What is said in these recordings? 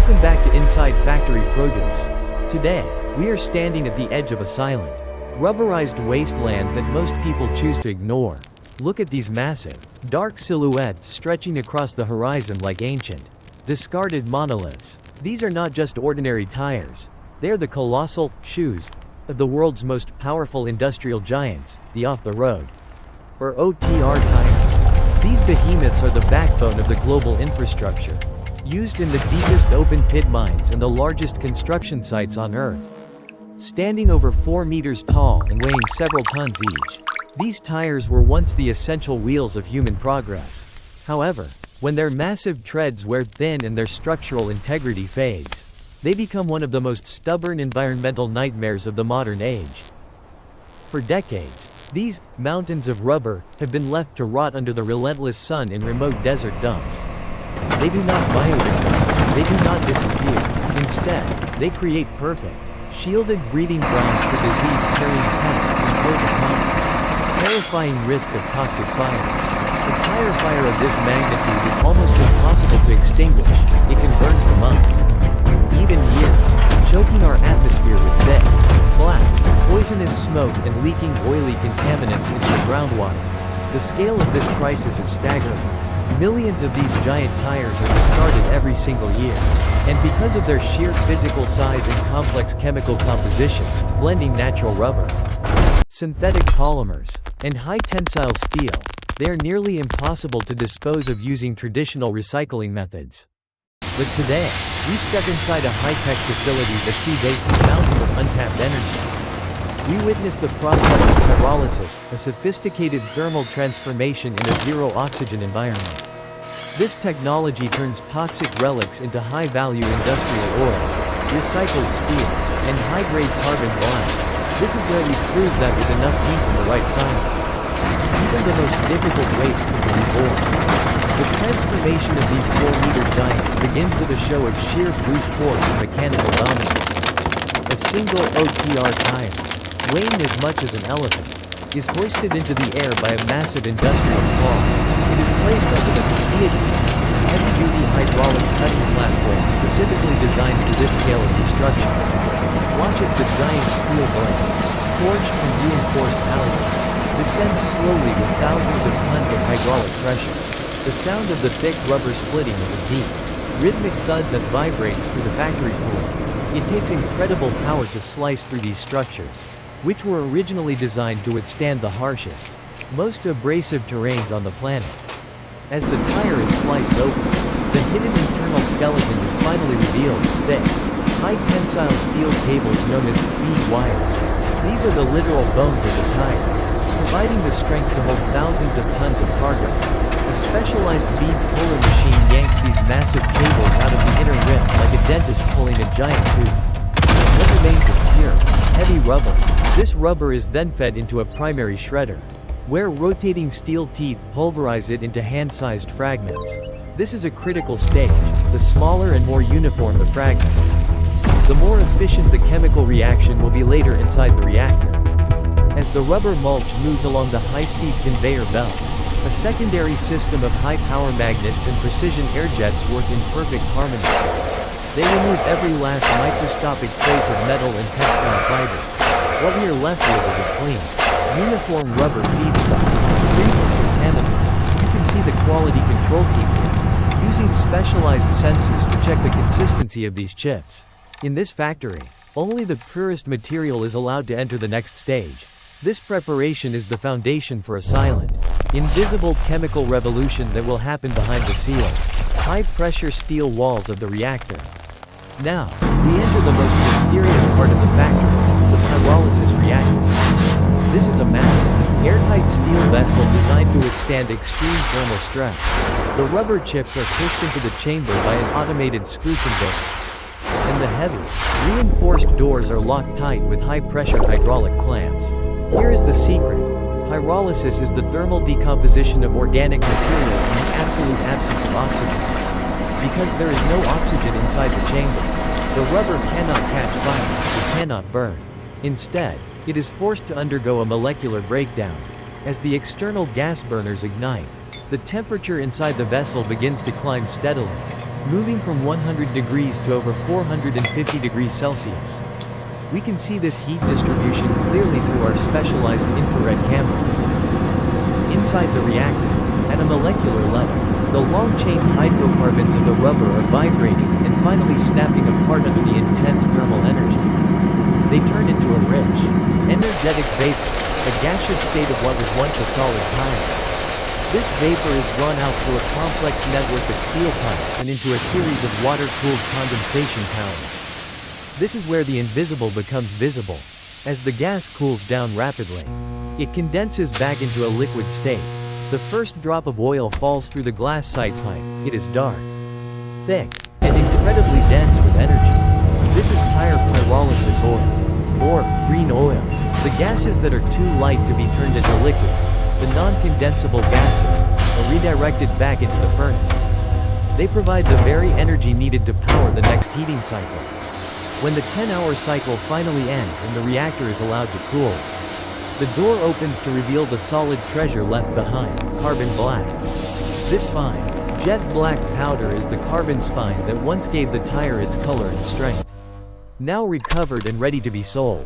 Welcome back to Inside Factory Produce. Today, we are standing at the edge of a silent, rubberized wasteland that most people choose to ignore. Look at these massive, dark silhouettes stretching across the horizon like ancient, discarded monoliths. These are not just ordinary tires. They are the colossal shoes of the world's most powerful industrial giants, the off-the-road, or OTR tires. These behemoths are the backbone of the global infrastructure, used in the deepest open-pit mines and the largest construction sites on Earth. Standing over 4 meters tall and weighing several tons each, these tires were once the essential wheels of human progress. However, when their massive treads wear thin and their structural integrity fades, they become one of the most stubborn environmental nightmares of the modern age. For decades, these mountains of rubber have been left to rot under the relentless sun in remote desert dumps. They do not biodegrade, they do not disappear. Instead, they create perfect, shielded breeding grounds for disease-carrying pests and pose a constant, terrifying risk of toxic fires. A tire fire of this magnitude is almost impossible to extinguish. It can burn for months, even years, choking our atmosphere with thick, black, poisonous smoke and leaking oily contaminants into the groundwater. The scale of this crisis is staggering. Millions of these giant tires are discarded every single year. And because of their sheer physical size and complex chemical composition, blending natural rubber, synthetic polymers, and high-tensile steel, they are nearly impossible to dispose of using traditional recycling methods. But today, we step inside a high-tech facility that sees a mountain of untapped energy. We witness the process of pyrolysis, a sophisticated thermal transformation in a zero-oxygen environment. This technology turns toxic relics into high-value industrial oil, recycled steel, and high-grade carbon black. This is where we prove that with enough heat and the right science, even the most difficult waste can be reborn. The transformation of these 4-meter giants begins with a show of sheer brute force and mechanical dominance. A single OTR tire, weighing as much as an elephant, is hoisted into the air by a massive industrial claw. It is placed under the guillotine, a heavy-duty hydraulic cutting platform specifically designed for this scale of destruction. Watch as the giant steel blade, forged from reinforced alloys, descends slowly with thousands of tons of hydraulic pressure. The sound of the thick rubber splitting is a deep, rhythmic thud that vibrates through the factory floor. It takes incredible power to slice through these structures, which were originally designed to withstand the harshest, most abrasive terrains on the planet. As the tire is sliced open, the hidden internal skeleton is finally revealed: thick, high-tensile steel cables known as bead wires. These are the literal bones of the tire, providing the strength to hold thousands of tons of cargo. A specialized bead puller machine yanks these massive cables out of the inner rim like a dentist pulling a giant tooth. What remains is pure, heavy rubber. This rubber is then fed into a primary shredder, where rotating steel teeth pulverize it into hand-sized fragments. This is a critical stage. The smaller and more uniform the fragments, the more efficient the chemical reaction will be later inside the reactor. As the rubber mulch moves along the high-speed conveyor belt, a secondary system of high-power magnets and precision air jets work in perfect harmony. They remove every last microscopic trace of metal and textile fibers. What we are left with is a clean, uniform rubber feedstock, free from contaminants. You can see the quality control team here, using specialized sensors to check the consistency of these chips. In this factory, only the purest material is allowed to enter the next stage. This preparation is the foundation for a silent, invisible chemical revolution that will happen behind the sealed, high-pressure steel walls of the reactor. Now, we enter the most mysterious part of the factory, the pyrolysis reactor. This is a massive, airtight steel vessel designed to withstand extreme thermal stress. The rubber chips are pushed into the chamber by an automated screw conveyor, and the heavy, reinforced doors are locked tight with high-pressure hydraulic clamps. Here is the secret. Pyrolysis is the thermal decomposition of organic material in the absolute absence of oxygen. Because there is no oxygen inside the chamber, the rubber cannot catch fire, it cannot burn. Instead, it is forced to undergo a molecular breakdown. As the external gas burners ignite, the temperature inside the vessel begins to climb steadily. moving from 100 degrees to over 450 degrees Celsius. We can see this heat distribution clearly through our specialized infrared cameras. Inside the reactor, at a molecular level, the long-chain hydrocarbons of the rubber are vibrating and finally snapping apart under the intense thermal energy. They turn into a rich, energetic vapor, a gaseous state of what was once a solid tire. This vapor is drawn out through a complex network of steel pipes and into a series of water-cooled condensation towers. This is where the invisible becomes visible. As the gas cools down rapidly, it condenses back into a liquid state. The first drop of oil falls through the glass side pipe. It is dark, thick, and incredibly dense with energy. This is tire pyrolysis oil, or green oil. The gases that are too light to be turned into liquid, the non-condensable gases, are redirected back into the furnace. They provide the very energy needed to power the next heating cycle. When the 10-hour cycle finally ends and the reactor is allowed to cool, the door opens to reveal the solid treasure left behind, carbon black. This fine, jet black powder is the carbon spine that once gave the tire its color and strength. Now recovered and ready to be sold.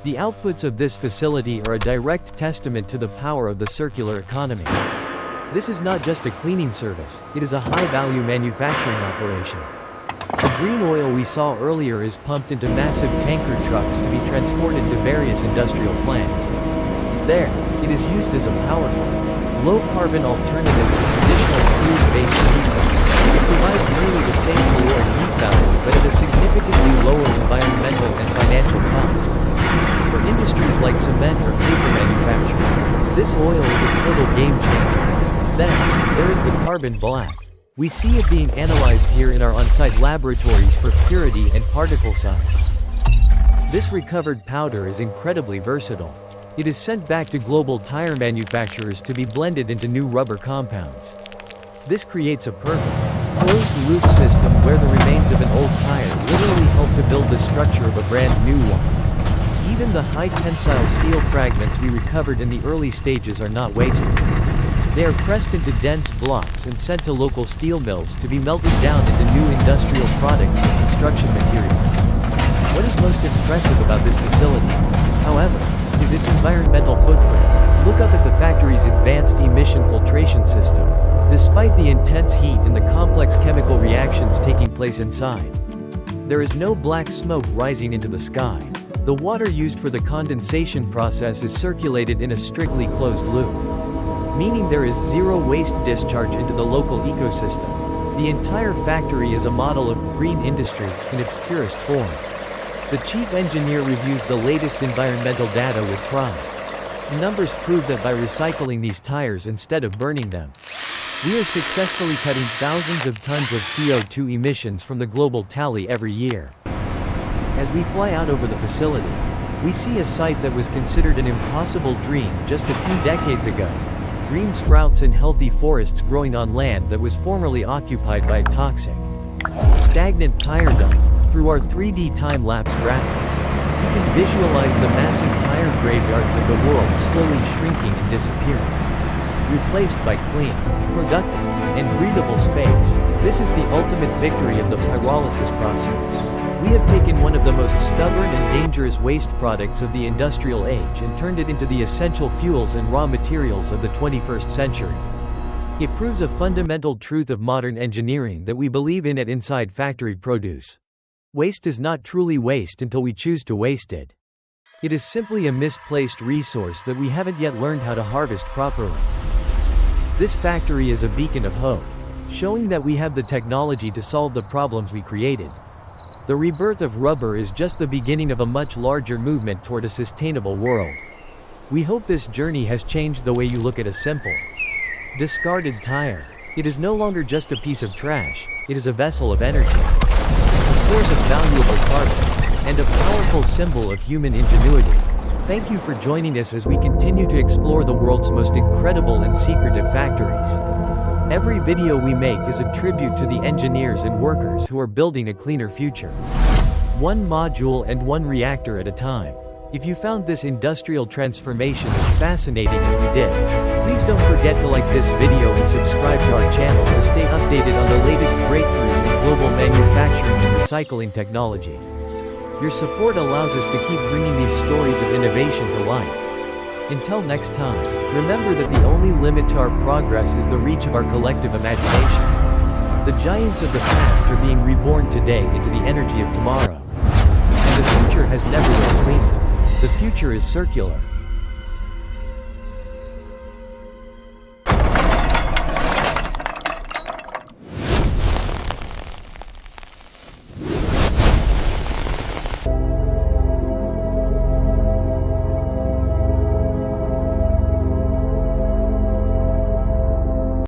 The outputs of this facility are a direct testament to the power of the circular economy. This is not just a cleaning service, it is a high-value manufacturing operation. The green oil we saw earlier is pumped into massive tanker trucks to be transported to various industrial plants. There, it is used as a powerful, low-carbon alternative to traditional crude-based diesel. It provides nearly the same caloric heat value but at a significantly lower environmental and financial cost. For industries like cement or paper manufacturing, this oil is a total game changer. Then, there is the carbon black. We see it being analyzed here in our on-site laboratories for purity and particle size. This recovered powder is incredibly versatile. It is sent back to global tire manufacturers to be blended into new rubber compounds. This creates a perfect, closed-loop system where the remains of an old tire literally help to build the structure of a brand new one. Even the high-tensile steel fragments we recovered in the early stages are not wasted. They are pressed into dense blocks and sent to local steel mills to be melted down into new industrial products and construction materials. What is most impressive about this facility, however, is its environmental footprint. Look up at the factory's advanced emission filtration system. Despite the intense heat and the complex chemical reactions taking place inside, there is no black smoke rising into the sky. The water used for the condensation process is circulated in a strictly closed loop, meaning there is zero waste discharge into the local ecosystem. The entire factory is a model of green industry in its purest form. The chief engineer reviews the latest environmental data with pride. Numbers prove that by recycling these tires instead of burning them, we are successfully cutting thousands of tons of CO2 emissions from the global tally every year. As we fly out over the facility, we see a site that was considered an impossible dream just a few decades ago. Green sprouts and healthy forests growing on land that was formerly occupied by toxic, stagnant tire dung. Through our 3D time-lapse graphics, we can visualize the massive tire graveyards of the world slowly shrinking and disappearing, replaced by clean, productive, and breathable space. This is the ultimate victory of the pyrolysis process. We have taken one of the most stubborn and dangerous waste products of the industrial age and turned it into the essential fuels and raw materials of the 21st century. It proves a fundamental truth of modern engineering that we believe in at Inside Factory Produce. Waste is not truly waste until we choose to waste it. It is simply a misplaced resource that we haven't yet learned how to harvest properly. This factory is a beacon of hope, showing that we have the technology to solve the problems we created. The rebirth of rubber is just the beginning of a much larger movement toward a sustainable world. We hope this journey has changed the way you look at a simple, discarded tire. It is no longer just a piece of trash, it is a vessel of energy, a source of valuable carbon, and a powerful symbol of human ingenuity. Thank you for joining us as we continue to explore the world's most incredible and secretive factories. Every video we make is a tribute to the engineers and workers who are building a cleaner future. One module and one reactor at a time. If you found this industrial transformation as fascinating as we did, please don't forget to like this video and subscribe to our channel to stay updated on the latest breakthroughs manufacturing and recycling technology. Your support allows us to keep bringing these stories of innovation to life. Until next time, remember that the only limit to our progress is the reach of our collective imagination. The giants of the past are being reborn today into the energy of tomorrow. And the future has never been cleaner. The future is circular.